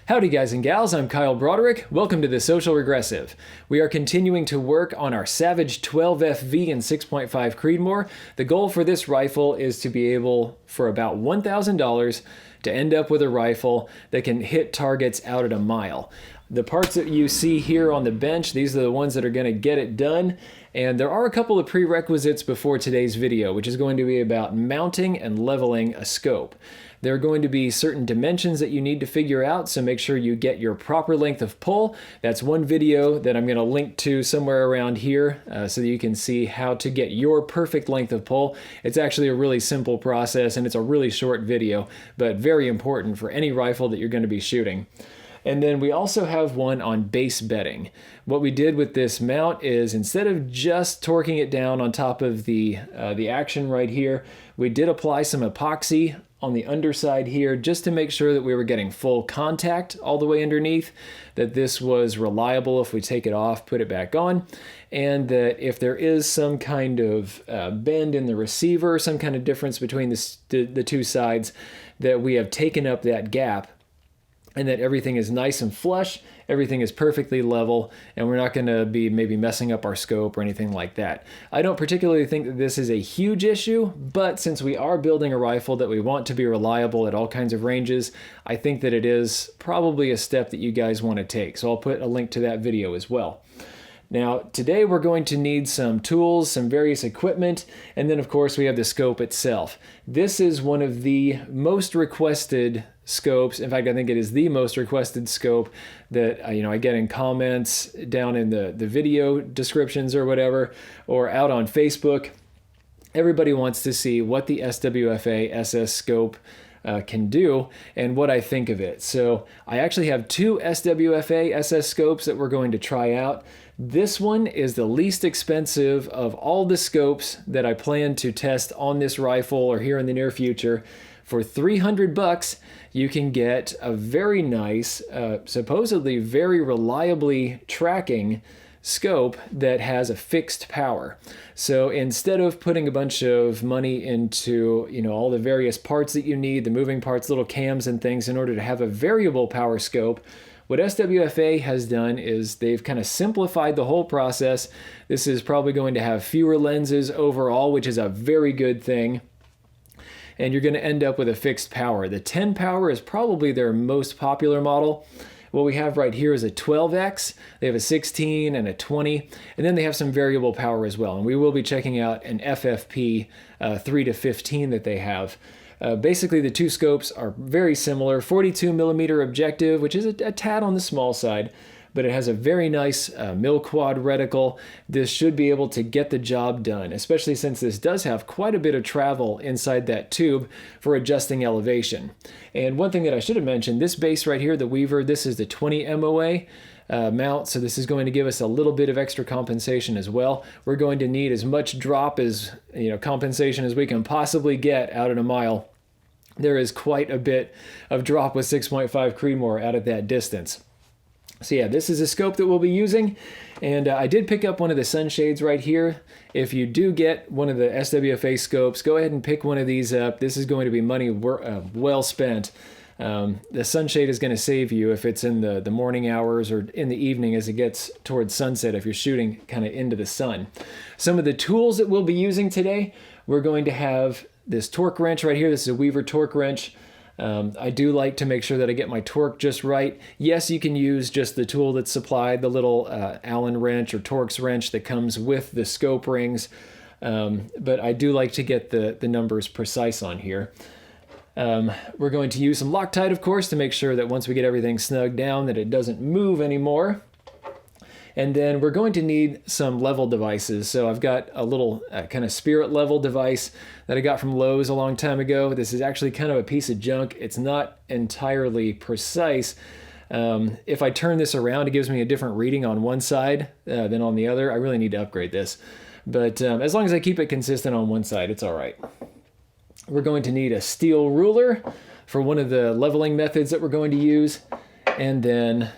Howdy guys and gals, I'm Kyle Broderick. Welcome to the Social Regressive. We are continuing to work on our Savage 12FV and 6.5 Creedmoor. The goal for this rifle is to be able, for about $1,000, to end up with a rifle that can hit targets out at a mile. The parts that you see here on the bench, these are the ones that are going to get it done. And there are a couple of prerequisites before today's video, which is going to be about mounting and leveling a scope. There are going to be certain dimensions that you need to figure out, so make sure you get your proper length of pull. That's one video that I'm going to link to somewhere around here so that you can see how to get your perfect length of pull. It's actually a really simple process and it's a really short video, but very important for any rifle that you're going to be shooting. And then we also have one on base bedding. What we did with this mount is instead of just torquing it down on top of the action right here, we did apply some epoxy on the underside here just to make sure that we were getting full contact all the way underneath, that this was reliable if we take it off, put it back on, and that if there is some kind of bend in the receiver, some kind of difference between the two sides, that we have taken up that gap and that everything is nice and flush, everything is perfectly level, and we're not going to be maybe messing up our scope or anything like that. I don't particularly think that this is a huge issue, but since we are building a rifle that we want to be reliable at all kinds of ranges, I think that it is probably a step that you guys want to take. So I'll put a link to that video as well. Now, today we're going to need some tools, some various equipment, and then of course we have the scope itself. This is one of the most requested scopes. In fact, I think it is the most requested scope that I get in comments down in the video descriptions or whatever, or out on Facebook. Everybody wants to see what the SWFA SS scope can do and what I think of it. So I actually have two SWFA SS scopes that we're going to try out. This one is the least expensive of all the scopes that I plan to test on this rifle or here in the near future. For $300, you can get a very nice, supposedly very reliably tracking scope that has a fixed power. So instead of putting a bunch of money into all the various parts that you need, the moving parts, little cams and things, in order to have a variable power scope, what SWFA has done is they've kind of simplified the whole process. This is probably going to have fewer lenses overall, which is a very good thing. And you're going to end up with a fixed power. The 10 power is probably their most popular model. What we have right here is a 12X. They have a 16 and a 20, and then they have some variable power as well. And we will be checking out an FFP 3 to 15 that they have. Basically, the two scopes are very similar. 42mm objective, which is a tad on the small side, but it has a very nice mil-quad reticle. This should be able to get the job done, especially since this does have quite a bit of travel inside that tube for adjusting elevation. And one thing that I should have mentioned, this base right here, the Weaver, this is the 20 MOA mount, so this is going to give us a little bit of extra compensation as well. We're going to need as much drop as compensation as we can possibly get out at a mile. There is quite a bit of drop with 6.5 Creedmoor out at that distance. So yeah, this is a scope that we'll be using, and I did pick up one of the sunshades right here. If you do get one of the SWFA scopes, go ahead and pick one of these up. This is going to be money well spent. The sunshade is going to save you if it's in the morning hours or in the evening as it gets towards sunset if you're shooting kind of into the sun. Some of the tools that we'll be using today, we're going to have this torque wrench right here. This is a Weaver torque wrench. I do like to make sure that I get my torque just right. Yes, you can use just the tool that's supplied, the little Allen wrench or Torx wrench that comes with the scope rings, but I do like to get the numbers precise on here. We're going to use some Loctite, of course, to make sure that once we get everything snugged down that it doesn't move anymore. And then we're going to need some level devices. So I've got a little kind of spirit level device that I got from Lowe's a long time ago. This is actually kind of a piece of junk. It's not entirely precise. If I turn this around, it gives me a different reading on one side than on the other. I really need to upgrade this. But as long as I keep it consistent on one side, it's all right. We're going to need a steel ruler for one of the leveling methods that we're going to use. And then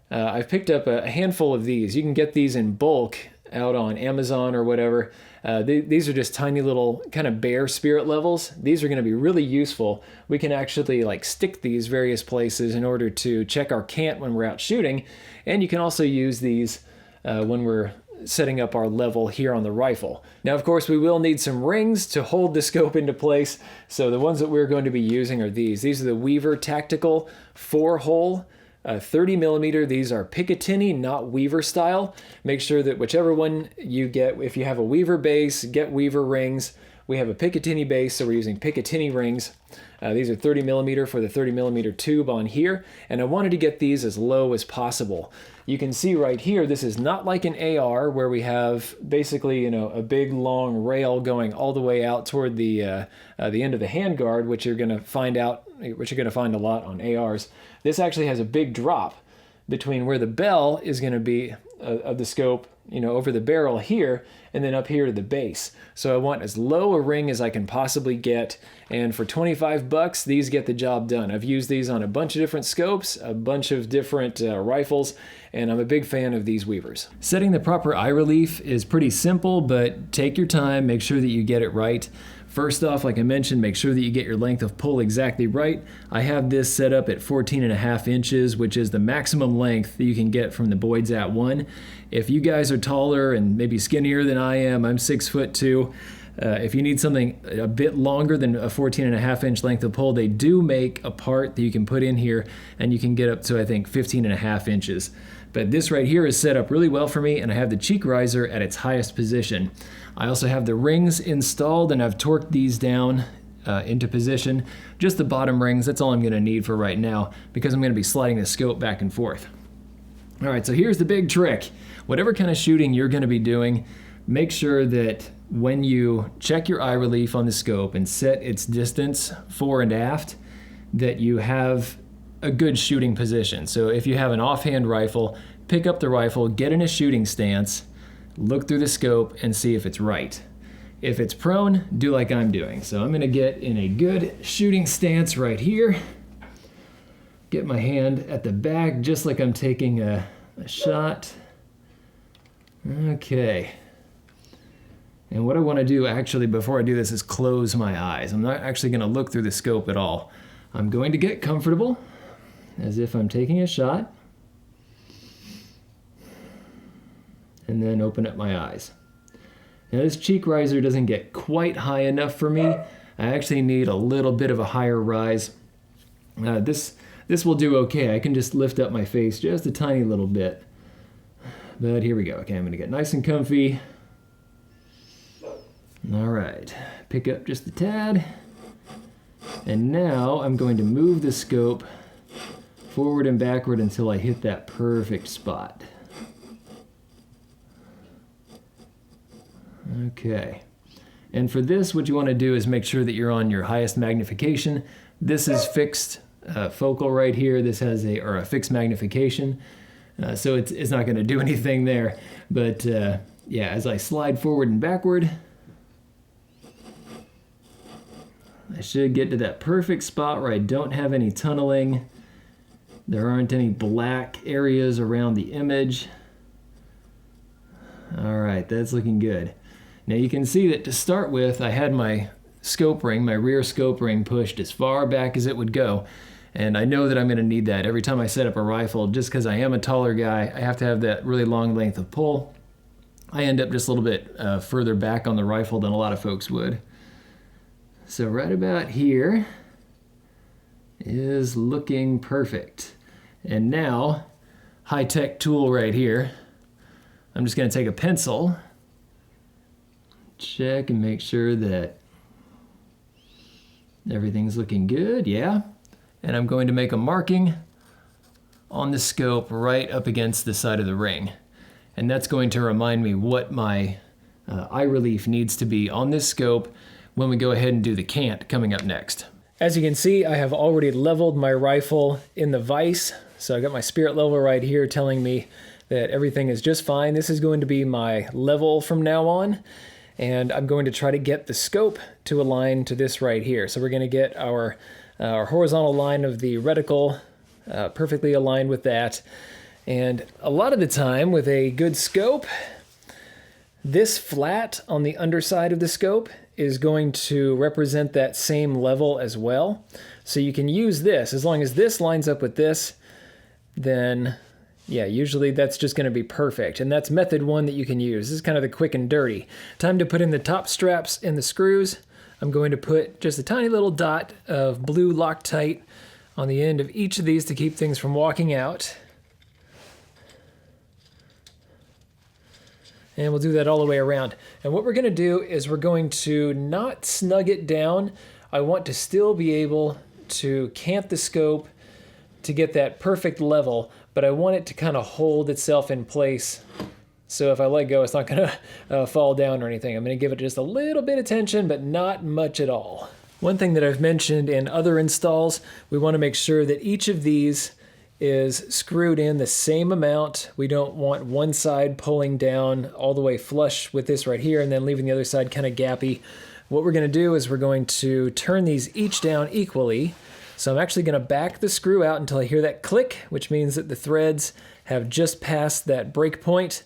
I've picked up a handful of these. You can get these in bulk out on Amazon or whatever. These are just tiny little kind of bare spirit levels. These are going to be really useful. We can actually like stick these various places in order to check our cant when we're out shooting. And you can also use these when we're setting up our level here on the rifle. Now, of course, we will need some rings to hold the scope into place. So the ones that we're going to be using are these. These are the Weaver Tactical 4-hole 30mm. These are Picatinny, not Weaver style. Make sure that whichever one you get, if you have a Weaver base, get Weaver rings. We have a Picatinny base, so we're using Picatinny rings. These are 30mm for the 30mm tube on here, and I wanted to get these as low as possible. You can see right here, this is not like an AR where we have basically, you know, a big long rail going all the way out toward the end of the handguard, which you're going to find a lot on ARs. This actually has a big drop between where the bell is going to be of the scope, you know, over the barrel here, and then up here to the base. So I want as low a ring as I can possibly get, and for 25 bucks, these get the job done. I've used these on a bunch of different scopes, a bunch of different rifles, and I'm a big fan of these Weavers. Setting the proper eye relief is pretty simple, but take your time, make sure that you get it right. First off, like I mentioned, make sure that you get your length of pull exactly right. I have this set up at 14.5 inches, which is the maximum length that you can get from the Boyd's @1. If you guys are taller and maybe skinnier than I am, I'm 6'2". If you need something a bit longer than a 14.5 inch length of pull, they do make a part that you can put in here, and you can get up to, I think, 15.5 inches. But this right here is set up really well for me, and I have the cheek riser at its highest position. I also have the rings installed, and I've torqued these down into position. Just the bottom rings, that's all I'm gonna need for right now, because I'm gonna be sliding the scope back and forth. All right, so here's the big trick. Whatever kind of shooting you're gonna be doing, make sure that when you check your eye relief on the scope and set its distance fore and aft, that you have a good shooting position. So if you have an offhand rifle, pick up the rifle, get in a shooting stance, look through the scope and see if it's right. If it's prone, do like I'm doing. So I'm gonna get in a good shooting stance right here, get my hand at the back just like I'm taking a shot. Okay. And what I want to do actually before I do this is close my eyes. I'm not actually going to look through the scope at all. I'm going to get comfortable as if I'm taking a shot, and then open up my eyes. Now this cheek riser doesn't get quite high enough for me. I actually need a little bit of a higher rise. This will do okay. I can just lift up my face just a tiny little bit. But here we go. Okay, I'm going to get nice and comfy. All right, pick up just a tad. And now I'm going to move the scope forward and backward until I hit that perfect spot. Okay. And for this, what you want to do is make sure that you're on your highest magnification. This is fixed focal right here. This has a fixed magnification. So it's not going to do anything there. But yeah, as I slide forward and backward, I should get to that perfect spot where I don't have any tunneling. There aren't any black areas around the image. All right, that's looking good. Now you can see that to start with, I had my scope ring, my rear scope ring pushed as far back as it would go. And I know that I'm going to need that every time I set up a rifle. Just because I am a taller guy, I have to have that really long length of pull. I end up just a little bit further back on the rifle than a lot of folks would. So right about here is looking perfect. And now, high-tech tool right here. I'm just going to take a pencil, check and make sure that everything's looking good, yeah. And I'm going to make a marking on the scope right up against the side of the ring. And that's going to remind me what my eye relief needs to be on this scope when we go ahead and do the cant coming up next. As you can see, I have already leveled my rifle in the vise. So I got my spirit level right here telling me that everything is just fine. This is going to be my level from now on. And I'm going to try to get the scope to align to this right here. So we're going to get our horizontal line of the reticle perfectly aligned with that. And a lot of the time with a good scope, This flat on the underside of the scope is going to represent that same level as well. So you can use this, as long as this lines up with this, then yeah, usually that's just going to be perfect. And that's method one that you can use. This is kind of the quick and dirty. Time to put in the top straps and the screws. I'm going to put just a tiny little dot of blue Loctite on the end of each of these to keep things from walking out. And we'll do that all the way around. And what we're going to do is we're going to not snug it down. I want to still be able to cant the scope to get that perfect level, but I want it to kind of hold itself in place. So if I let go, it's not going to fall down or anything. I'm going to give it just a little bit of tension, but not much at all. One thing that I've mentioned in other installs, we want to make sure that each of these is screwed in the same amount. We don't want one side pulling down all the way flush with this right here and then leaving the other side kind of gappy. What we're going to do is we're going to turn these each down equally. So I'm actually going to back the screw out until I hear that click, which means that the threads have just passed that break point.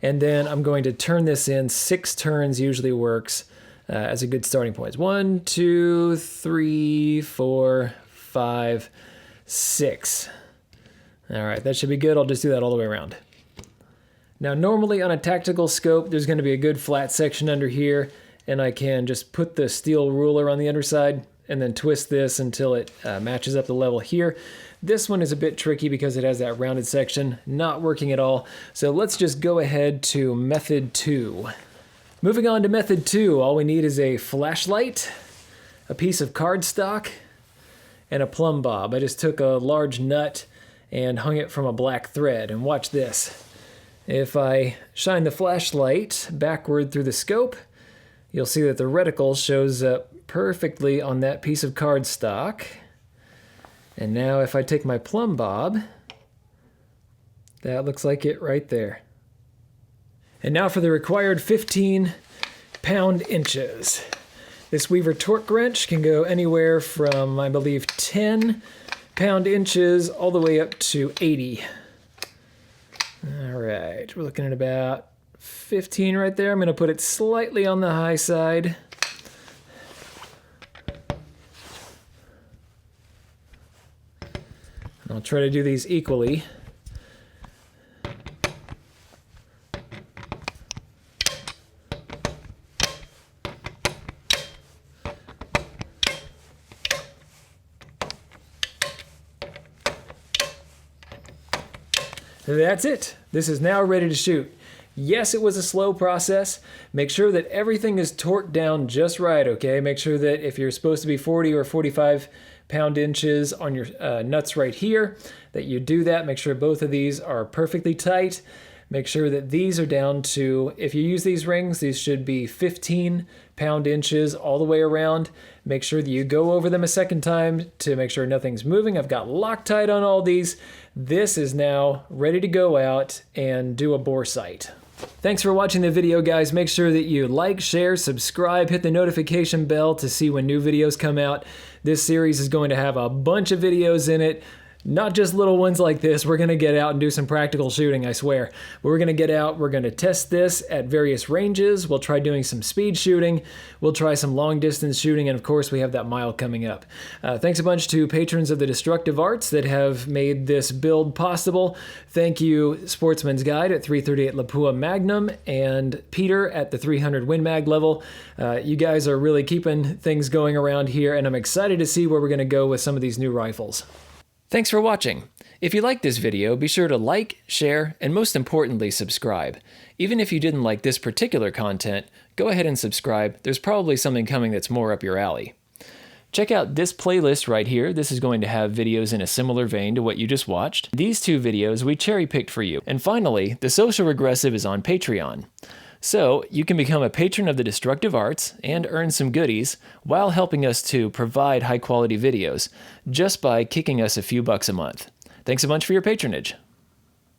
And then I'm going to turn this in. 6 turns usually works as a good starting point. 1, 2, 3, 4, 5, 6. All right, that should be good. I'll just do that all the way around. Now, normally on a tactical scope, there's going to be a good flat section under here, and I can just put the steel ruler on the underside and then twist this until it matches up the level here. This one is a bit tricky because it has that rounded section, not working at all. So let's just go ahead to method 2. Moving on to method 2, all we need is a flashlight, a piece of cardstock, and a plumb bob. I just took a large nut and hung it from a black thread. And watch this. If I shine the flashlight backward through the scope, you'll see that the reticle shows up perfectly on that piece of cardstock. And now if I take my plumb bob, that looks like it right there. And now for the required 15 pound-inches. This Weaver torque wrench can go anywhere from, I believe, 10 pound-inches all the way up to 80. All right, we're looking at about 15 right there. I'm going to put it slightly on the high side. I'll try to do these equally. That's it. This is now ready to shoot. Yes, it was a slow process. Make sure that everything is torqued down just right, okay? Make sure that if you're supposed to be 40 or 45 pound-inches on your nuts right here, that you do that. Make sure both of these are perfectly tight. Make sure that these are down to, if you use these rings, these should be 15 pound-inches all the way around. Make sure that you go over them a second time to make sure nothing's moving. I've got Loctite on all these. This is now ready to go out and do a bore sight. Thanks for watching the video, guys. Make sure that you like, share, subscribe, hit the notification bell to see when new videos come out. This series is going to have a bunch of videos in it. Not just little ones like this. We're going to get out and do some practical shooting, I swear. We're going to get out, we're going to test this at various ranges. We'll try doing some speed shooting. We'll try some long distance shooting. And of course, we have that mile coming up. Thanks a bunch to patrons of the Destructive Arts that have made this build possible. Thank you, Sportsman's Guide at 338 Lapua Magnum and Peter at the 300 Win Mag level. You guys are really keeping things going around here, and I'm excited to see where we're going to go with some of these new rifles. Thanks for watching. If you liked this video, be sure to like, share, and most importantly, subscribe. Even if you didn't like this particular content, go ahead and subscribe. There's probably something coming that's more up your alley. Check out this playlist right here. This is going to have videos in a similar vein to what you just watched. These 2 videos we cherry-picked for you. And finally, The Social Regressive is on Patreon. So you can become a patron of the Destructive Arts and earn some goodies while helping us to provide high-quality videos just by kicking us a few bucks a month. Thanks a bunch for your patronage.